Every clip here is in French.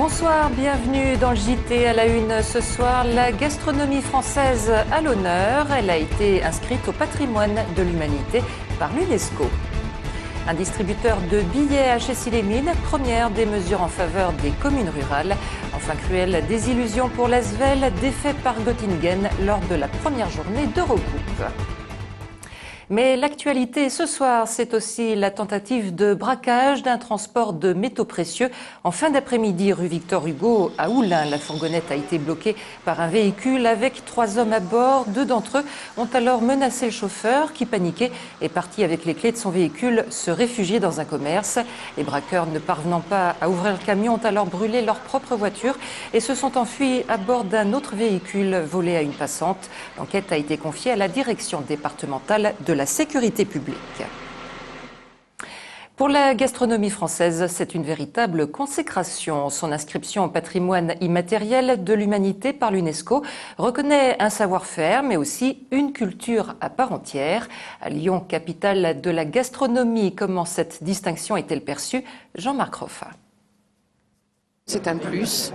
Bonsoir, bienvenue dans le JT. À la une ce soir, la gastronomie française à l'honneur. Elle a été inscrite au patrimoine de l'humanité par l'UNESCO. Un distributeur de billets à Chessy-les-Mines, première des mesures en faveur des communes rurales. Enfin, cruelle désillusion pour l'Asvel, défait par Göttingen lors de la première journée d'Eurocoupe. Mais l'actualité ce soir, c'est aussi la tentative de braquage d'un transport de métaux précieux. En fin d'après-midi, rue Victor Hugo, à Oullins, la fourgonnette a été bloquée par un véhicule avec 3 hommes à bord. 2 d'entre eux ont alors menacé le chauffeur qui, paniqué, est parti avec les clés de son véhicule se réfugier dans un commerce. Les braqueurs, ne parvenant pas à ouvrir le camion, ont alors brûlé leur propre voiture et se sont enfuis à bord d'un autre véhicule volé à une passante. L'enquête a été confiée à la direction départementale de la sécurité publique. Pour la gastronomie française, c'est une véritable consécration. Son inscription au patrimoine immatériel de l'humanité par l'UNESCO reconnaît un savoir-faire, mais aussi une culture à part entière. À Lyon, capitale de la gastronomie, comment cette distinction est-elle perçue? Jean-Marc Roffa. C'est un plus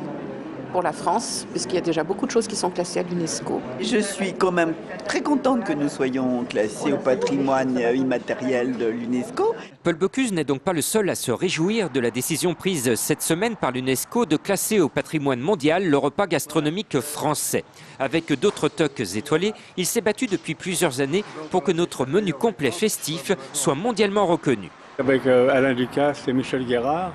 pour la France, puisqu'il y a déjà beaucoup de choses qui sont classées à l'UNESCO. Je suis quand même très contente que nous soyons classés au patrimoine immatériel de l'UNESCO. Paul Bocuse n'est donc pas le seul à se réjouir de la décision prise cette semaine par l'UNESCO de classer au patrimoine mondial le repas gastronomique français. Avec d'autres toques étoilés, il s'est battu depuis plusieurs années pour que notre menu complet festif soit mondialement reconnu. Avec Alain Ducasse et Michel Guérard.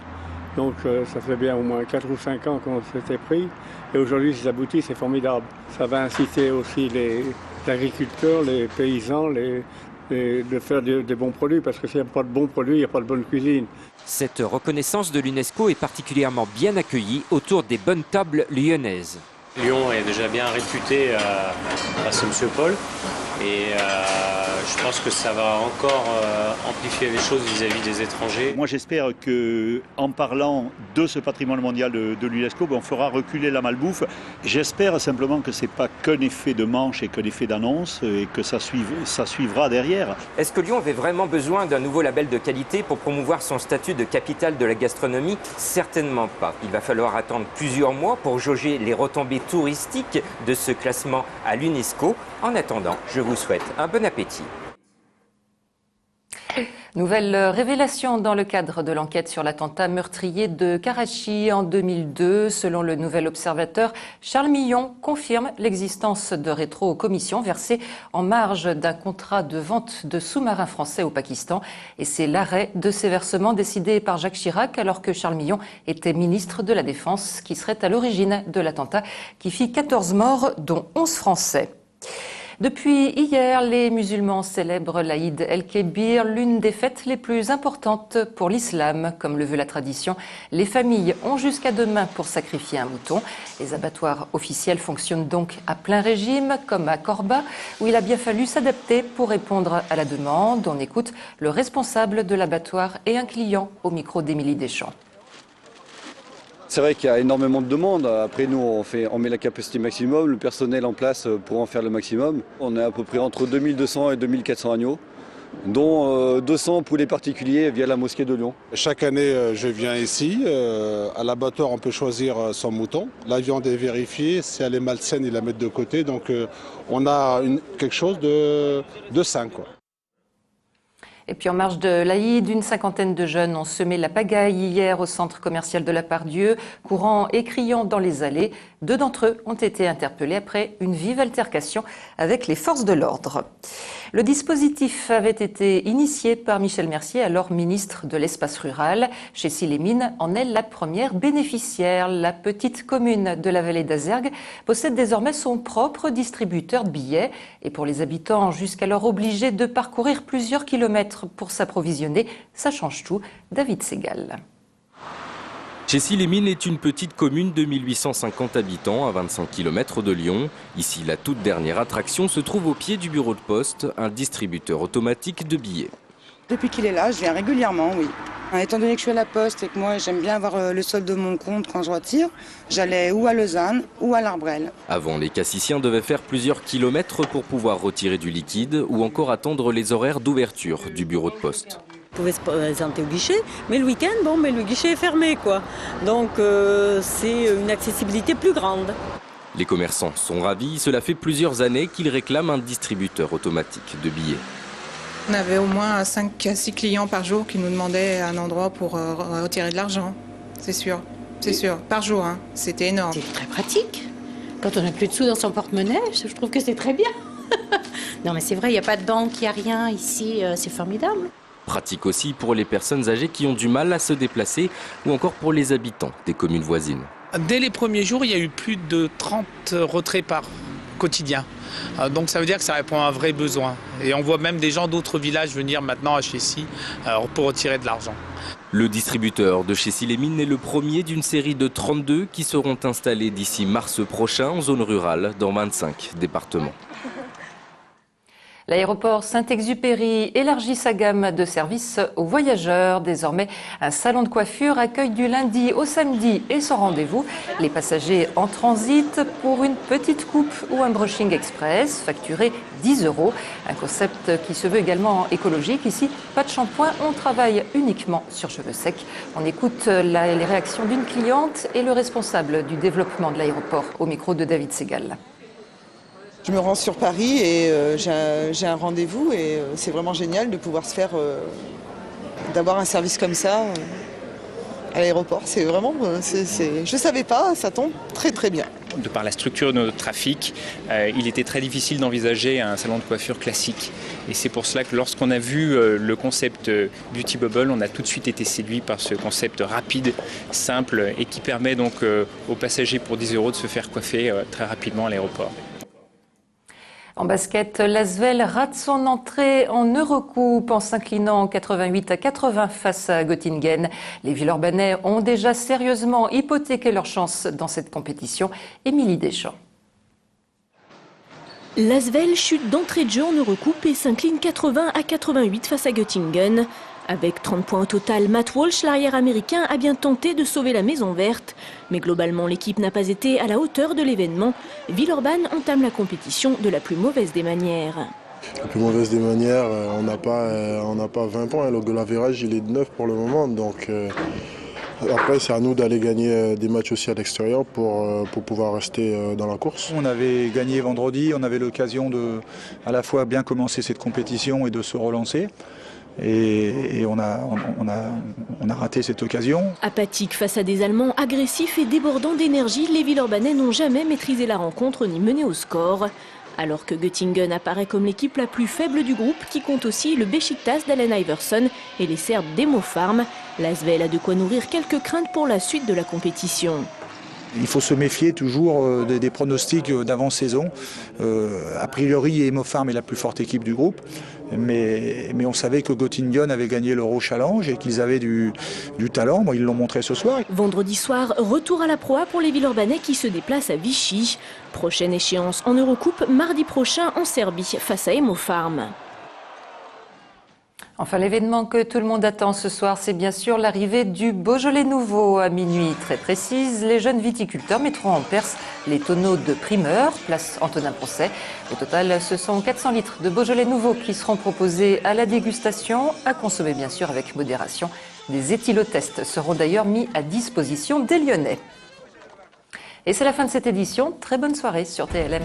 Donc ça fait bien au moins 4 ou 5 ans qu'on s'était pris. Et aujourd'hui, ça aboutit, c'est formidable. Ça va inciter aussi les agriculteurs, les paysans, de faire des bons produits. Parce que s'il n'y a pas de bons produits, il n'y a pas de bonne cuisine. Cette reconnaissance de l'UNESCO est particulièrement bien accueillie autour des bonnes tables lyonnaises. Lyon est déjà bien réputé grâce à M. Paul. Et je pense que ça va encore amplifier les choses vis-à-vis des étrangers. Moi j'espère qu'en parlant de ce patrimoine mondial de l'UNESCO, on fera reculer la malbouffe. J'espère simplement que ce n'est pas qu'un effet de manche et qu'un effet d'annonce et que ça suivra derrière. Est-ce que Lyon avait vraiment besoin d'un nouveau label de qualité pour promouvoir son statut de capitale de la gastronomie? Certainement pas. Il va falloir attendre plusieurs mois pour jauger les retombées touristiques de ce classement à l'UNESCO. En attendant, je vous souhaite un bon appétit. Nouvelle révélation dans le cadre de l'enquête sur l'attentat meurtrier de Karachi en 2002. Selon le Nouvel Observateur, Charles Millon confirme l'existence de rétro-commissions versées en marge d'un contrat de vente de sous-marins français au Pakistan. Et c'est l'arrêt de ces versements décidé par Jacques Chirac alors que Charles Millon était ministre de la Défense qui serait à l'origine de l'attentat qui fit 14 morts dont 11 Français. Depuis hier, les musulmans célèbrent l'Aïd el-Kébir, l'une des fêtes les plus importantes pour l'islam. Comme le veut la tradition, les familles ont jusqu'à demain pour sacrifier un mouton. Les abattoirs officiels fonctionnent donc à plein régime, comme à Corba, où il a bien fallu s'adapter pour répondre à la demande. On écoute le responsable de l'abattoir et un client au micro d'Émilie Deschamps. C'est vrai qu'il y a énormément de demandes. Après, nous, on met la capacité maximum, le personnel en place pour en faire le maximum. On est à peu près entre 2200 et 2400 agneaux, dont 200 poulets particuliers via la mosquée de Lyon. Chaque année, je viens ici. À l'abattoir, on peut choisir son mouton. La viande est vérifiée. Si elle est malsaine, ils la mettent de côté. Donc, on a quelque chose de sain, quoi. Et puis en marge de l'Aïd, une cinquantaine de jeunes ont semé la pagaille hier au centre commercial de la Part-Dieu, courant et criant dans les allées. 2 d'entre eux ont été interpellés après une vive altercation avec les forces de l'ordre. Le dispositif avait été initié par Michel Mercier, alors ministre de l'Espace rural. Chessy-les-Mines en est la première bénéficiaire. La petite commune de la vallée d'Azergues possède désormais son propre distributeur de billets. Et pour les habitants jusqu'alors obligés de parcourir plusieurs kilomètres pour s'approvisionner, ça change tout. David Segal. Chessy-les-Mines est une petite commune de 1850 habitants à 25 km de Lyon. Ici, la toute dernière attraction se trouve au pied du bureau de poste, un distributeur automatique de billets. Depuis qu'il est là, je viens régulièrement, oui. Étant donné que je suis à la poste et que moi j'aime bien avoir le solde de mon compte quand je retire, j'allais ou à Lausanne ou à l'Arbrel. Avant, les cassiciens devaient faire plusieurs kilomètres pour pouvoir retirer du liquide ou encore attendre les horaires d'ouverture du bureau de poste. Ils pouvaient se présenter au guichet, mais le week-end, le guichet est fermé, quoi. Donc c'est une accessibilité plus grande. Les commerçants sont ravis. Cela fait plusieurs années qu'ils réclament un distributeur automatique de billets. On avait au moins 5 à 6 clients par jour qui nous demandaient un endroit pour retirer de l'argent. C'est sûr, par jour. Hein. C'était énorme. C'est très pratique. Quand on n'a plus de sous dans son porte-monnaie, je trouve que c'est très bien. Non mais c'est vrai, il n'y a pas de banque, il n'y a rien ici, c'est formidable. Pratique aussi pour les personnes âgées qui ont du mal à se déplacer ou encore pour les habitants des communes voisines. Dès les premiers jours, il y a eu plus de 30 retraits par quotidien. Donc ça veut dire que ça répond à un vrai besoin. Et on voit même des gens d'autres villages venir maintenant à Chessy pour retirer de l'argent. Le distributeur de Chessy-les-Mines est le premier d'une série de 32 qui seront installés d'ici mars prochain en zone rurale dans 25 départements. L'aéroport Saint-Exupéry élargit sa gamme de services aux voyageurs. Désormais, un salon de coiffure accueille du lundi au samedi et sans rendez-vous les passagers en transit pour une petite coupe ou un brushing express facturé 10 €. Un concept qui se veut également écologique. Ici, pas de shampoing, on travaille uniquement sur cheveux secs. On écoute les réactions d'une cliente et le responsable du développement de l'aéroport au micro de David Segal. Je me rends sur Paris et j'ai un rendez-vous et c'est vraiment génial de pouvoir se faire, d'avoir un service comme ça à l'aéroport. C'est vraiment, je savais pas, ça tombe très très bien. De par la structure de notre trafic, il était très difficile d'envisager un salon de coiffure classique. Et c'est pour cela que lorsqu'on a vu le concept Beauty Bubble, on a tout de suite été séduit par ce concept rapide, simple et qui permet donc aux passagers pour 10 € de se faire coiffer très rapidement à l'aéroport. En basket, l'Asvel rate son entrée en Eurocoupe en s'inclinant 88-80 face à Göttingen. Les Villeurbanais ont déjà sérieusement hypothéqué leur chance dans cette compétition. Émilie Deschamps. L'Asvel chute d'entrée de jeu en Eurocoupe et s'incline 80-88 face à Göttingen. Avec 30 points au total, Matt Walsh, l'arrière américain, a bien tenté de sauver la maison verte. Mais globalement, l'équipe n'a pas été à la hauteur de l'événement. Villeurbanne entame la compétition de la plus mauvaise des manières. La plus mauvaise des manières, on n'a pas 20 points. Le goal average, il est de 9 pour le moment. Donc après, c'est à nous d'aller gagner des matchs aussi à l'extérieur pour pouvoir rester dans la course. On avait gagné vendredi, on avait l'occasion de à la fois bien commencer cette compétition et de se relancer. Et on a raté cette occasion. Apathiques face à des Allemands agressifs et débordants d'énergie, les Villeurbanais n'ont jamais maîtrisé la rencontre ni mené au score. Alors que Göttingen apparaît comme l'équipe la plus faible du groupe, qui compte aussi le Beşiktaş d'Allen Iverson et les Serbes d'Emo Farm, l'Asvel a de quoi nourrir quelques craintes pour la suite de la compétition. Il faut se méfier toujours des pronostics d'avant-saison. A priori, Emo Farm est la plus forte équipe du groupe. Mais on savait que Göttingen avait gagné l'Euro Challenge et qu'ils avaient du talent. Bon, ils l'ont montré ce soir. Vendredi soir, retour à la Pro A pour les Villeurbanais qui se déplacent à Vichy. Prochaine échéance en Eurocoupe, mardi prochain en Serbie face à Emo Farm. Enfin, l'événement que tout le monde attend ce soir, c'est bien sûr l'arrivée du Beaujolais nouveau à minuit. Très précise, les jeunes viticulteurs mettront en Perse les tonneaux de primeur, place Antonin Poncet. Au total, ce sont 400 litres de Beaujolais nouveau qui seront proposés à la dégustation, à consommer bien sûr avec modération. Des éthylotests seront d'ailleurs mis à disposition des Lyonnais. Et c'est la fin de cette édition. Très bonne soirée sur TLM.